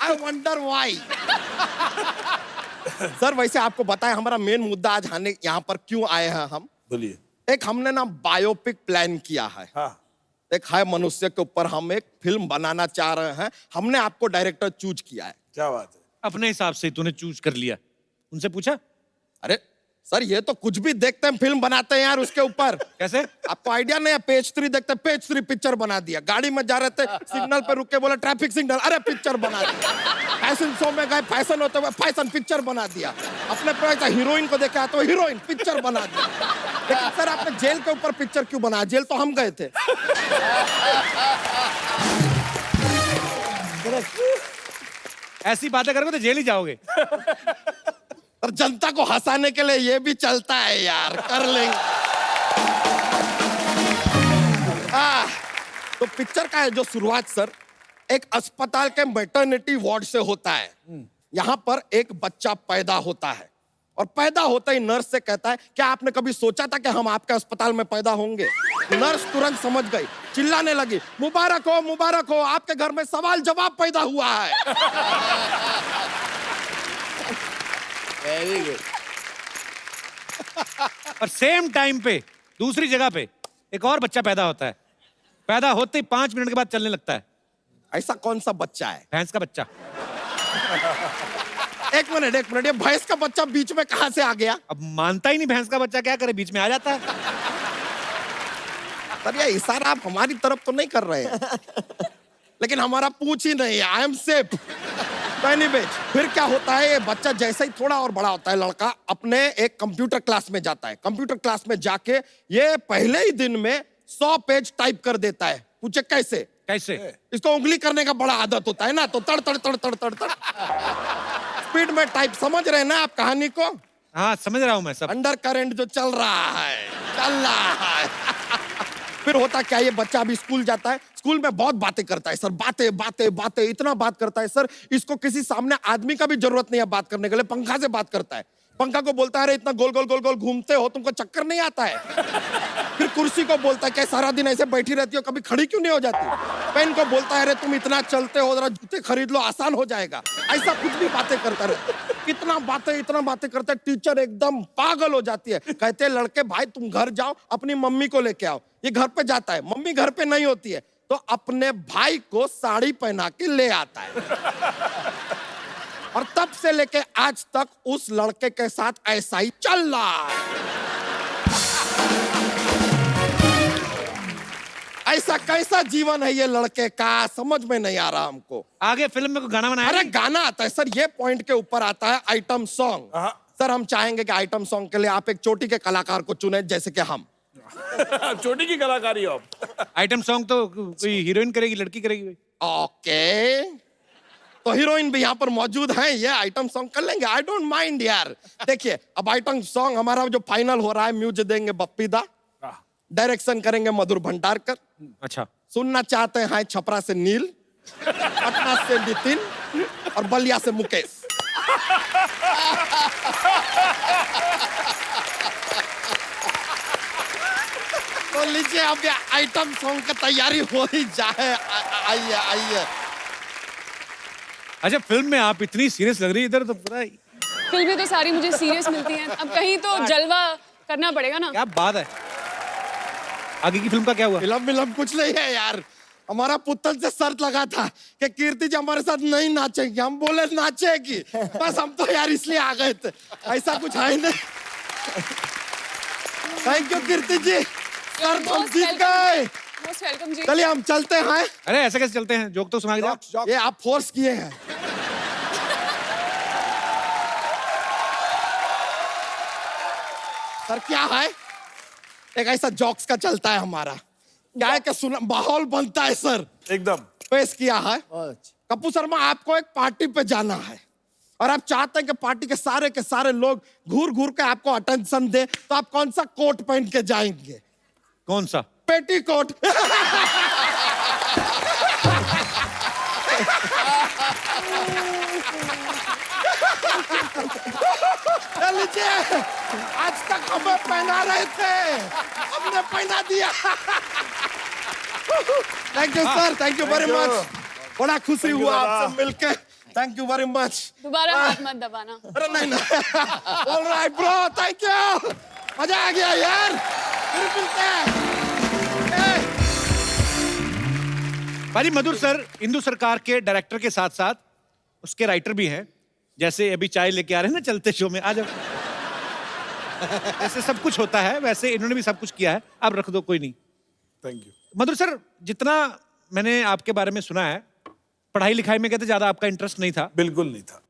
आई वंडर व्हाई सर वैसे आपको बताएं हमारा मेन मुद्दा आज आने यहाँ पर क्यों आए हैं हम बोलिए। एक हमने ना बायोपिक प्लान किया है हाँ एक है मनुष्य के ऊपर हम एक फिल्म बनाना चाह रहे हैं हमने आपको डायरेक्टर चूज किया है क्या बात है। अपने हिसाब से तूने चूज कर लिया। उनसे पूछा? अरे सर ये तो कुछ भी देखते हैं फिल्म बनाते हैं यार उसके ऊपर कैसे? आपको आइडिया नहीं है पेज 3 देखते हैं पेज 3 पिक्चर बना दिया गाड़ी में जा रहे थे सिग्नल पे रुक के बोला ट्रैफिक सिग्नल अरे पिक्चर बना दिया फैशन शो में गए फैशन होते हुए फैशन पिक्चर बना दिया अपने पे हीरोइन को देखा तो हीरोइन पिक्चर बना दिया लेकिन सर आपने जेल के ऊपर पिक्चर क्यों बनाया जेल तो हम गए थे ऐसी बातें करोगे तो जेल ही जाओगे। और जनता को हंसाने के लिए ये भी चलता है यार कर लेंगे तो पिक्चर का है जो शुरुआत सर एक अस्पताल के मैटरनिटी वार्ड से होता है यहाँ पर एक बच्चा पैदा होता है और पैदा होता ही नर्स से कहता है क्या आपने कभी सोचा था कि हम आपके अस्पताल में पैदा होंगे नर्स तुरंत समझ गई चिल्लाने लगी मुबारक हो आपके घर में सवाल जवाब पैदा हुआ है वेरी गुड। और सेम टाइम पे दूसरी जगह पे एक और बच्चा पैदा होता है। पैदा होते ही 5 मिनट के बाद चलने लगता है। ऐसा कौन सा बच्चा है भैंस का बच्चा। एक मिनट ये भैंस का बच्चा बीच में कहां से आ गया अब मानता ही नहीं भैंस का बच्चा क्या करे बीच में आ जाता है। सर ये इशारा आप हमारी तरफ तो नहीं कर रहे हैं लेकिन हमारा पूछ ही नहीं आई एम सेफ फिर क्या होता है ये बच्चा जैसे ही थोड़ा और बड़ा होता है लड़का अपने एक कंप्यूटर क्लास में जाता है कंप्यूटर क्लास में जाके ये पहले ही दिन में 100 पेज टाइप कर देता है पूछे कैसे कैसे? इसको उंगली करने का बड़ा आदत होता है ना तो तड़ तड़ तड़ तड़ तड़ तड़ स्पीड में टाइप समझ रहे हैं ना आप कहानी को हाँ समझ रहा हूँ मैं सब। अंडर करंट जो चल रहा है फिर होता क्या ये बच्चा अभी स्कूल जाता है स्कूल में बहुत बातें करता है सर बातें इतना बात करता है सर इसको किसी सामने आदमी का भी जरूरत नहीं है बात करने के लिए पंखा से बात करता है पंखा को बोलता है अरे इतना गोल गोल गोल गोल घूमते हो, तुमको चक्कर नहीं आता है? फिर कुर्सी को बोलता है क्या सारा दिन ऐसे बैठी रहती हो, कभी खड़ी क्यों नहीं हो जाती? पेन को बोलता है अरे तुम इतना चलते हो, जरा जूते खरीद लो आसान हो जाएगा। ऐसा कुछ भी बातें करता रहता, इतना बातें करते, टीचर एकदम पागल हो जाती है। कहते लड़के भाई तुम घर जाओ, अपनी मम्मी को लेके आओ। ये घर पे जाता है, मम्मी घर पे नहीं होती है, तो अपने भाई को साड़ी पहना के ले आता है। और तब से लेके आज तक उस लड़के के साथ ऐसा ही चल रहा है। ऐसा कैसा जीवन है ये लड़के का, समझ में नहीं आ रहा हमको। आगे फिल्म में कोई गाना बनाया? अरे गाना आता है सर, ये पॉइंट के ऊपर आता है आइटम सॉन्ग। सर हम चाहेंगे कि आइटम सॉन्ग के लिए आप एक चोटी के कलाकार को चुने, जैसे कि हम। चोटी की कलाकारी हो आप। आइटम सॉन्ग तो कोई हीरोइन करेगी, लड़की करेगी? ओके, तो हीरोइन भी यहाँ पर मौजूद है, ये आइटम सॉन्ग कर लेंगे, आई डोंट माइंड यार। देखिए अब आइटम सॉन्ग हमारा जो फाइनल हो रहा है, म्यूजिक देंगे बप्पी दा, डायरेक्शन करेंगे मधुर भंडारकर। अच्छा, सुनना चाहते हैं छपरा से नील, पटना से नितिन और बलिया से मुकेश। तो लीजिए अब ये आइटम सॉन्ग की तैयारी हो ही जाए। आइए आइए। अच्छा फिल्म में आप इतनी सीरियस लग रही है, इधर तो पूरा फिल्में तो सारी मुझे सीरियस मिलती हैं, अब कहीं तो जलवा करना पड़ेगा ना। क्या बात है। आगे की फिल्म का क्या हुआ? फिल्म कुछ नहीं है यार, हमारा पुतल से शर्त लगा था कि कीर्ति जी हमारे साथ नहीं नाचेगी, हम बोले नाचेगी, बस हम तो यार इसलिए आ गए थे, ऐसा कुछ है नहीं। Thank you Kirti ji, sir हम जीत गए। Most welcome ji. चलिए हम चलते हैं। अरे ऐसे कैसे चलते हैं, जोक तो सुना के जाओ। ये आप फोर्स किए हैं। सर क्या है, एक ऐसा जॉक्स का चलता है हमारा, क्या है कि सुना माहौल बनता है सर, एकदम पेश किया है। कपूर शर्मा आपको एक पार्टी पे जाना है और आप चाहते हैं कि पार्टी के सारे लोग घूर घूर के आपको अटेंशन दे, तो आप कौन सा कोट पहन के जाएंगे? कौन सा? पेटी कोट। लीजिए, आज तक हमें पहना रहे थे, हमने पहना दिया। Thank you sir, thank you very much, बड़ा खुशी हुआ आपसे मिलके, थैंक यू वेरी मच। दोबारा हाथ मत दबाना। अरे नहीं। ऑलराइट ब्रो, थैंक यू, मजा आ गया यार, फिर मिलते हैं। भाई मधुर सर इंदु सरकार के डायरेक्टर के साथ साथ उसके राइटर भी हैं, जैसे अभी चाय लेके आ रहे हैं ना चलते शो में, आ जाओ। ऐसे सब कुछ होता है, वैसे इन्होंने भी सब कुछ किया है, आप रख दो, कोई नहीं। Thank you. मधुर सर, जितना मैंने आपके बारे में सुना है, पढ़ाई लिखाई में कहते ज्यादा आपका इंटरेस्ट नहीं था? बिल्कुल नहीं था।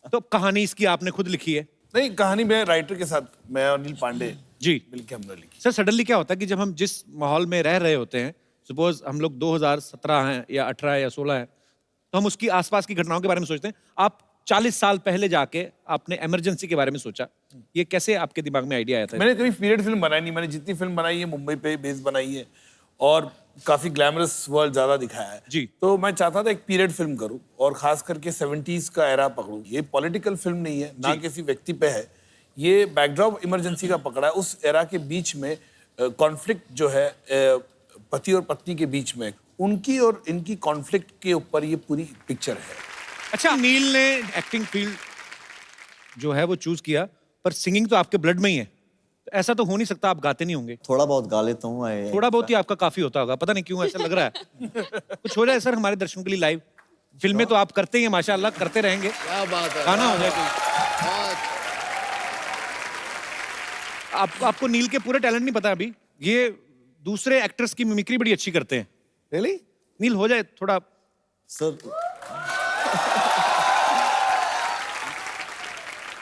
तो कहानी इसकी आपने खुद लिखी है? नहीं, कहानी मैं राइटर के साथ, मैं और अनिल पांडे जी मिलके हमने लिखी। सर सडनली क्या होता है कि जब हम जिस माहौल में रह रहे होते हैं, सपोज हम लोग 2017 हैं या 18 या 16 हैं, तो हम उसकी आसपास की घटनाओं के बारे में सोचते हैं। आप 40 साल पहले जाके आपने इमरजेंसी के बारे में सोचा, ये कैसे आपके दिमाग में आइडिया आया था? मैंने कभी पीरियड फिल्म बनाई नहीं, मैंने जितनी फिल्म बनाई है मुंबई पे बेस बनाई है और काफी ग्लैमरस वर्ल्ड ज्यादा दिखाया है जी। तो मैं चाहता था एक पीरियड फिल्म करूं और खास करके 70s का एरा पकड़ूं। ये पॉलिटिकल फिल्म नहीं है, ना किसी व्यक्ति पे है, ये बैकड्रॉप इमरजेंसी का पकड़ा है। उस एरा के बीच में कॉन्फ्लिक्ट जो है पति और पत्नी के बीच में, उनकी और इनकी कॉन्फ्लिक्ट के ऊपर ये पूरी पिक्चर है। अच्छा, नील ने एक्टिंग फील्ड जो है वो चूज किया, पर सिंगिंग तो आपके ब्लड में ही है, तो ऐसा तो हो नहीं सकता आप गाते नहीं होंगे? थोड़ा बहुत गा लेता हूँ। थोड़ा बहुत ही आपका काफी होता होगा, पता नहीं क्यों ऐसा लग रहा है। कुछ हो जाए सर हमारे दर्शकों के लिए लाइव। फिल्में तो आप करते ही हैं माशाल्लाह, करते रहेंगे, क्या बात है, गाना हो जाए कोई। आपको नील के पूरे टैलेंट नहीं पता अभी, ये दूसरे एक्टर्स की मिमिक्री बड़ी अच्छी करते हैं। Really? नील हो जाए थोड़ा। Sir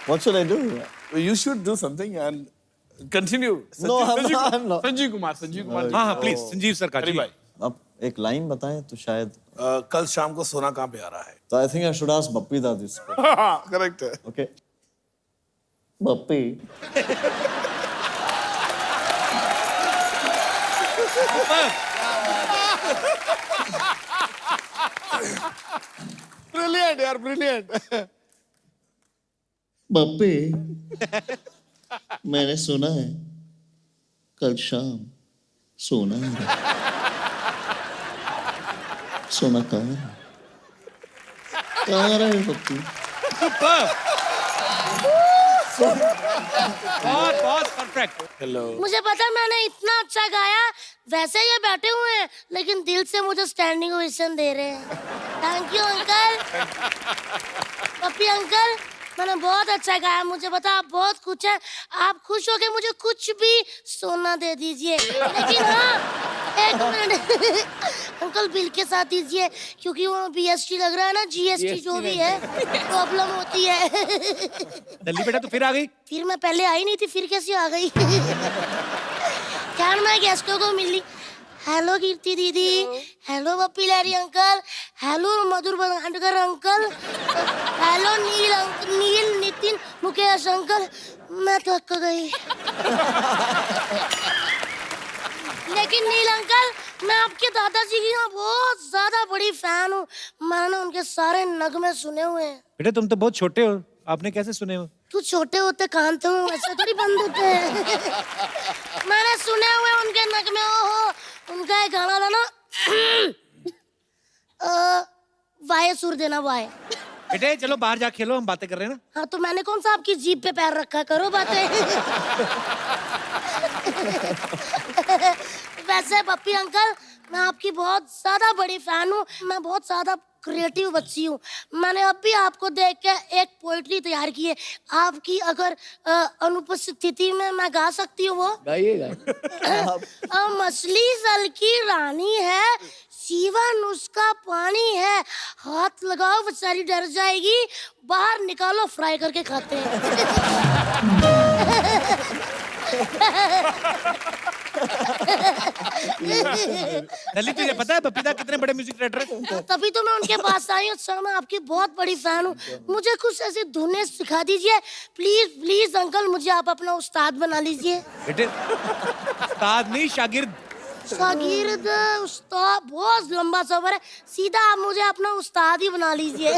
what should I do? You should do something and continue. No, I'm not. Sanjeev Kumar हाँ हाँ प्लीज, संजीव सर का अरे जी। भाई, आप एक लाइन बताएं तो शायद। कल शाम को सोना कहाँ पे आ रहा है? तो I think I should ask Bappi दा दिस। करेक्ट है। ओके बप्पी, ब्रिलियंट यार, ब्रिलियंट। बापे, मैंने सुना है कल शाम सोना है। सोना कहाँ है? कहाँ रहा है पप्पू? बहुत बहुत परफेक्ट। हेलो। मुझे पता मैंने इतना अच्छा गाया, वैसे ये बैठे हुए हैं लेकिन दिल से मुझे स्टैंडिंग ओवेशन दे रहे हैं। Thank you uncle. Pappi uncle, मैंने बहुत अच्छा गाया, मुझे पता आप बहुत खुश हैं, आप खुश हो के मुझे कुछ भी सोना दे दीजिए, लेकिन हाँ एक मिनट अंकल बिल के साथ दीजिए, क्योंकि वो BST लग रहा है ना, GST जो भी है प्रॉब्लम होती है। दल्ली बेटा तू फिर आ गई? फिर मैं पहले आई नहीं थी, फिर कैसे आ गई? क्या मैं गेस्टों को मिली। हेलो कीर्ति दीदी, हेलो पप्पी लहरी अंकल, हेलो मधुर बनाडकर अंकल, हेलो नील नितिन मुकेश अंकल। मैं थक गई। लेकिन नील अंकल, मैं आपके दादाजी की ना बहुत ज्यादा बड़ी फैन हूँ, मैंने उनके सारे नगमे सुने हुए हैं। बेटा तुम तो बहुत छोटे हो, आपने कैसे सुने हो? तू छोटे होते कान तो ऐसे थोड़ी बंद होते हैं। मैंने सुने हुए उनके नगमे। ओहो, उनका एक गाना था ना, वाये सुर देना वाये। बेटे चलो बाहर जा खेलो, हम बातें कर रहे हैं ना। हाँ तो मैंने कौन सा आपकी जीभ पे पैर रखा, करो बातें। वैसे पप्पी अंकल, मैं आपकी बहुत ज्यादा बड़ी फैन हूँ, मैं बहुत ज्यादा क्रिएटिव बच्ची हूँ। मैंने अब भी आपको देख के एक पोएट्री तैयार की है, आपकी अगर अनुपस्थिति में मैं गा सकती हूँ वो। गाइए। मछली जल की रानी है, जीवन उसका पानी है, हाथ लगाओ बेचारी डर जाएगी, बाहर निकालो फ्राई करके खाते हैं। दल्ली तुझे पता है बपीता कितने बड़े म्यूजिक डायरेक्टर है? तभी तो मैं उनके पास आई हूँ सर, मैं आपकी बहुत बड़ी फैन हूँ, मुझे कुछ ऐसी धुनें सिखा दीजिए प्लीज प्लीज अंकल, मुझे आप अपना उस्ताद बना लीजिए। बेटे उस्ताद नहीं, शागिर्द। शागिर्द उस्ताद बहुत लंबा सफर है, सीधा आप मुझे अपना उस्ताद ही बना लीजिए।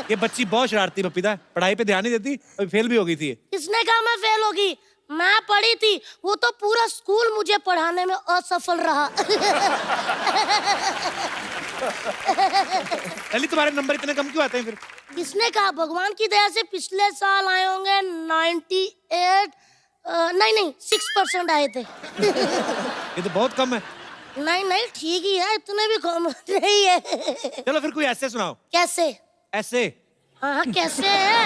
ये बच्ची बहुत शरारती बपीता, पढ़ाई पे ध्यान नहीं देती, अभी फेल भी हो गई थी। किसने कहा मैं फेल होगी? मैं पढ़ी थी, वो तो पूरा स्कूल मुझे पढ़ाने में असफल रहा। दल्ली तुम्हारे नंबर इतने कम क्यों आते हैं फिर? किसने कहा? भगवान की दया से पिछले साल आए होंगे 98 नहीं 6% आए थे। ये तो बहुत कम है। नहीं ठीक ही है, इतने भी कम नहीं है। चलो फिर कोई ऐसे सुनाओ। कैसे? ऐसे? हाँ कैसे है?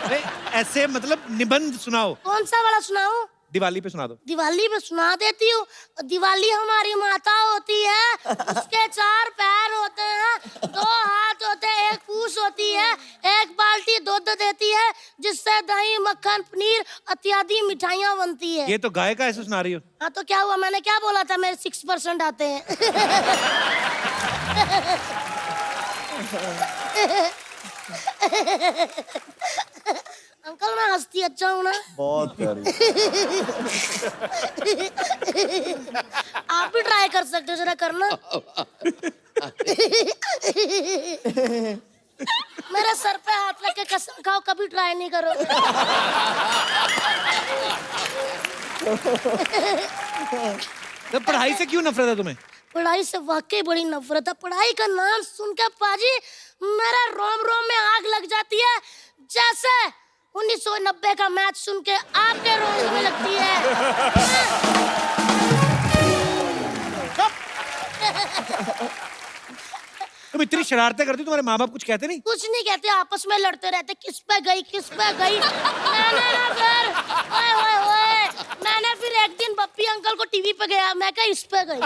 अरे ऐसे मतलब निबंध सुनाओ। कौन सा वाला सुनाऊं? दिवाली पे सुना दो। दिवाली पे सुना देती हूँ। दिवाली हमारी माता होती है, उसके 4 पैर होते हैं, 2 हाथ होते हैं, 1 पूंछ होती है, 1 बाल्टी दूध देती है, जिससे दही मक्खन पनीर इत्यादि मिठाइयाँ बनती है। ये तो गाय का ऐसे सुना रही हो। हाँ तो क्या हुआ, मैंने क्या बोला था, मेरे 6% आते हैं। अंकल मैं हंसती अच्छा हूँ ना? बहुत प्यारी। आप भी ट्राई कर सकते हो, जरा करना। मेरे सर पे हाथ रख के कसम खाओ कभी ट्राई नहीं करोगे। तो पढ़ाई से क्यों नफरत है तुम्हें? पढ़ाई से वाकई बड़ी नफरत है। पढ़ाई का नाम सुन के पाजी मेरा रोम रोम में आग लग जाती है, जैसे 1990 का मैच सुन के आपके रोम में लगती है। तुम इतनी शरारतें करती, तुम्हारे माँ बाप कुछ कहते नहीं? कुछ नहीं कहते, आपस में लड़ते रहते, किस पे गई किस पे गई। मैंने फिर एक दिन बप्पी अंकल को टीवी पे गया, मैं कहा इस पे गई।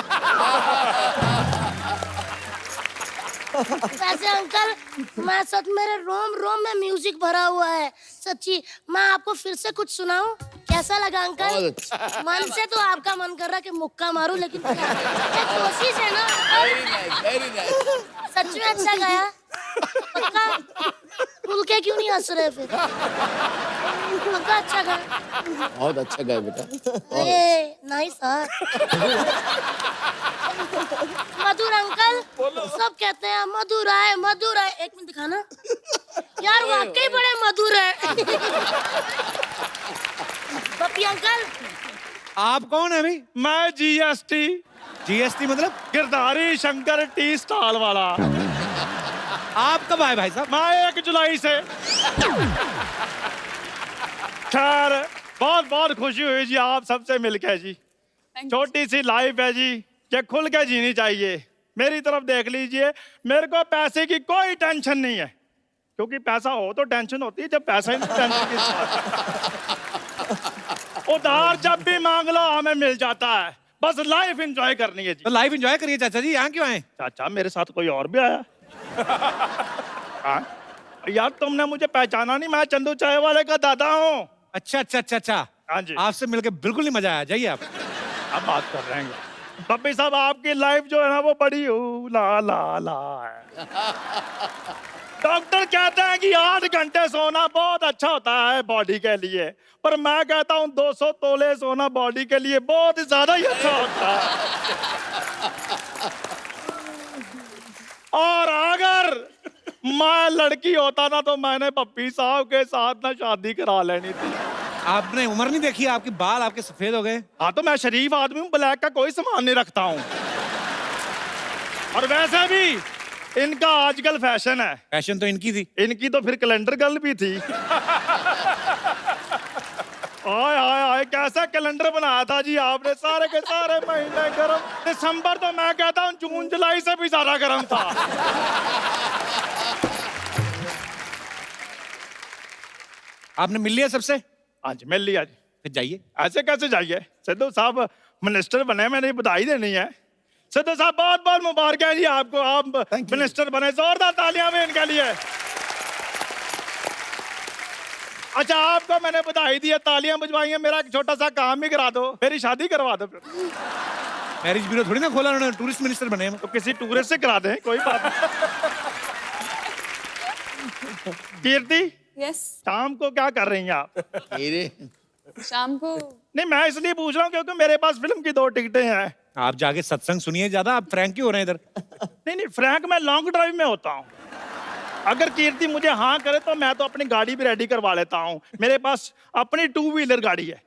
वैसे अंकल मैं सच, मेरे रोम रोम में म्यूजिक भरा हुआ है सच्ची। मैं आपको फिर से कुछ सुनाऊं, कैसा लगा अंकल? मन से तो आपका मन कर रहा है कि मुक्का मारूं, लेकिन कोशिश है ना। Very nice. सच में अच्छा गाया? पक्का? खुल के क्यों नहीं हंस रहे फिर? पक्का अच्छा गाया? बहुत अच्छा गाया बेटा। नाइस। मधुर अंकल, सब कहते हैं मधुर आए मधुर आए। 1 मिनट दिखाना। यार वाकई बड़े मधुर है। पप्पी अंकल, आप कौन है भाई? मैं जीएसटी, जीएसटी मतलब? गिरधारी शंकर टी स्टॉल वाला। आप कब आए भाई साहब? मैं 1 जुलाई से। खैर बहुत बहुत खुशी हुई जी आप सबसे मिलके जी। छोटी सी लाइफ है जी, ये खुल के जीनी चाहिए। मेरी तरफ देख लीजिए, मेरे को पैसे की कोई टेंशन नहीं है, क्योंकि पैसा हो तो टेंशन होती है, जब पैसा ही नहीं टेंशन की उधार जब भी मांग लो हमें मिल जाता है। बस लाइफ एंजॉय करनी है जी। तो लाइफ एंजॉय करिए चाचा जी, यहाँ क्यों आए? चाचा मेरे साथ कोई और भी आया? हाँ? यार तुमने मुझे पहचाना नहीं, मैं चंदू चाय वाले का दादा हूँ। अच्छा अच्छा अच्छा अच्छा, हाँ जी। आपसे मिलके बिल्कुल नहीं मजा आया, जाइए आप। अब बात कर रहे हैं पप्पी साहब, आपकी लाइफ जो है ना वो बड़ी ला ला ला है। डॉक्टर कहते हैं कि 8 घंटे सोना बहुत अच्छा होता है बॉडी के लिए, पर मैं कहता हूँ 200 तोले सोना बॉडी के लिए बहुत ही ज्यादा ही अच्छा होता है। और अगर मैं लड़की होता ना तो मैंने पप्पी साहब के साथ ना शादी करा लेनी थी। आपने उम्र नहीं देखी, आपके बाल आपके सफेद हो गए। हाँ तो मैं शरीफ आदमी हूँ, ब्लैक का कोई सामान नहीं रखता हूँ। और वैसे भी इनका आजकल फैशन है। फैशन तो इनकी थी। इनकी तो फिर कैलेंडर गर्ल भी थी। आय आय आय, कैसा कैलेंडर बनाया था जी आपने, सारे के सारे महीने गर्म। दिसंबर तो मैं कहता हूँ जून जुलाई से भी ज्यादा गर्म था। आपने मिल लिया सबसे? हाँ जी मिल लिया जी। फिर जाइए। ऐसे कैसे जाइए, सिद्धू साहब मिनिस्टर बने, मैंने बधाई देनी है। सिद्धू साहब बहुत बहुत मुबारक है जी आपको, आप मिनिस्टर बने, जोरदार तालियां भी इनके लिए। अच्छा आपको मैंने बधाई दी है, तालियां बजवाई हैं, मेरा एक छोटा सा काम भी करा दो, मेरी शादी करवा दो। फिर मैरिज ब्यूरो थोड़ी ना खोला उन्होंने, टूरिस्ट मिनिस्टर बने हैं। तो किसी टूरिस्ट से करा दें, कोई बात नहीं। कीर्ति, यस, शाम को क्या कर रही हैं आप? शाम को नहीं मैं इसलिए पूछ रहा हूँ क्योंकि मेरे पास फिल्म की 2 टिकटें हैं। आप जाके सत्संग सुनिए ज्यादा, आप फ्रैंक क्यों हो रहे हैं इधर? नहीं फ्रैंक मैं लॉन्ग ड्राइव में होता हूँ। अगर कीर्ति मुझे हाँ करे तो मैं तो अपनी गाड़ी भी रेडी करवा लेता हूँ, मेरे पास अपनी 2 व्हीलर गाड़ी है।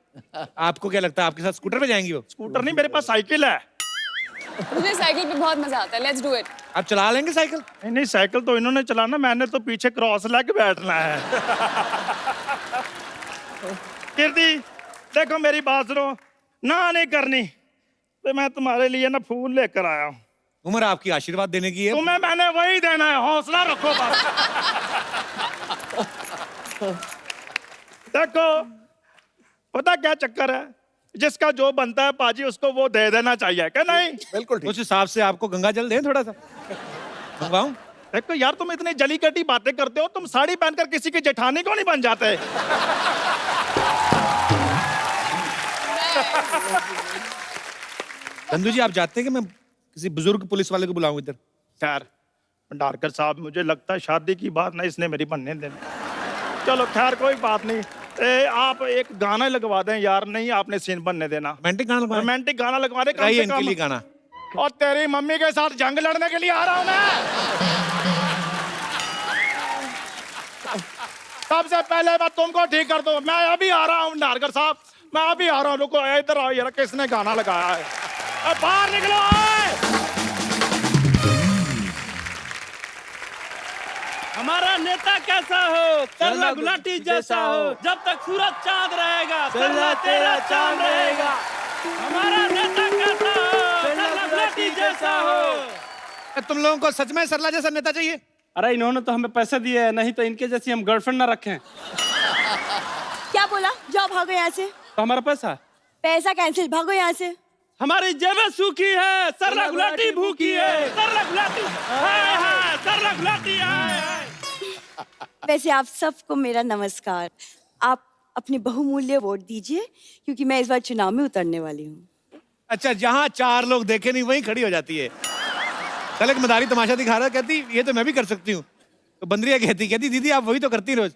आपको क्या लगता है आपके साथ स्कूटर पे जाएंगी वो? स्कूटर नहीं, मेरे पास साइकिल है। मुझे साइकिल पे बहुत मजा आता है, लेट्स डू इट। आप चला लेंगे साइकिल? नहीं साइकिल तो इन्होंने चलाना, मैंने तो पीछे क्रॉस लेके बैठना है। कीर्ति देखो मेरी बात सुनो, ना नहीं करनी तो मैं तुम्हारे लिए ना फूल लेकर आया हूँ। उम्र आपकी आशीर्वाद देने की है। तुम्हें मैंने वही देना है, हौसला रखो बस। देखो पता क्या चक्कर है, जिसका जो बनता है पाजी उसको वो दे देना चाहिए, क्या नहीं? बिल्कुल ठीक। उस हिसाब से आपको गंगा जल दें थोड़ा सा, मंगवाऊं? देखो यार तुम इतनी जली कटी बातें करते हो, तुम साड़ी पहनकर किसी की जेठानी को नहीं बन जाते? चंदू जी आप चाहते हैं कि मैं किसी बुजुर्ग पुलिस वाले को बुलाऊं इधर? खैर भंडारकर साहब मुझे लगता है शादी की बात ना इसने मेरी बनने देनी। चलो खैर कोई बात नहीं, आप एक गाना लगवा दें यार। नहीं आपने सीन बनने देना, रोमांटिक गाना लगवा? रोमांटिक गाना लगवा दे गाइए इनके लिए गाना। और तेरी मम्मी के साथ जंग लड़ने के लिए आ रहा हूं मैं। सबसे पहले मैं तुमको ठीक कर दूं, मैं अभी आ रहा हूं भंडारकर साहब, मैं अभी आ रहा हूं। रुको इधर आओ यार, किसने गाना लगाया है? बाहर निकलो। हमारा नेता कैसा हो, चलना गुलाटी जैसा हो, जब तक सूरज चांद रहेगा चलना तेरा चांद रहेगा। हमारा नेता कैसा हो, चलना गुलाटी जैसा हो। तुम लोगों को सच में सरला जैसा नेता चाहिए? अरे इन्होंने तो हमें पैसे दिए हैं, नहीं तो इनके जैसी हम गर्लफ्रेंड ना रखें। क्या बोला? जाओ भागो यहाँ से। तो हमारा पैसा? पैसा कैंसिल, भागो यहाँ से। हमारी जेबें सूखी है, सरला गुलाटी भूखी है, सरला गुलाटी हाय हाय, सरला गुलाटी हाय हाय। वैसे आप सबको मेरा नमस्कार। आप अपनी बहुमूल्य वोट दीजिए क्योंकि मैं इस बार चुनाव में उतरने वाली हूँ। अच्छा, जहाँ 4 लोग देखे नहीं वहीं खड़ी हो जाती है। कल एक मदारी तमाशा दिखा रहा, कहती ये तो मैं भी कर सकती हूँ। तो बंदरिया कहती दीदी आप वही तो करती रोज।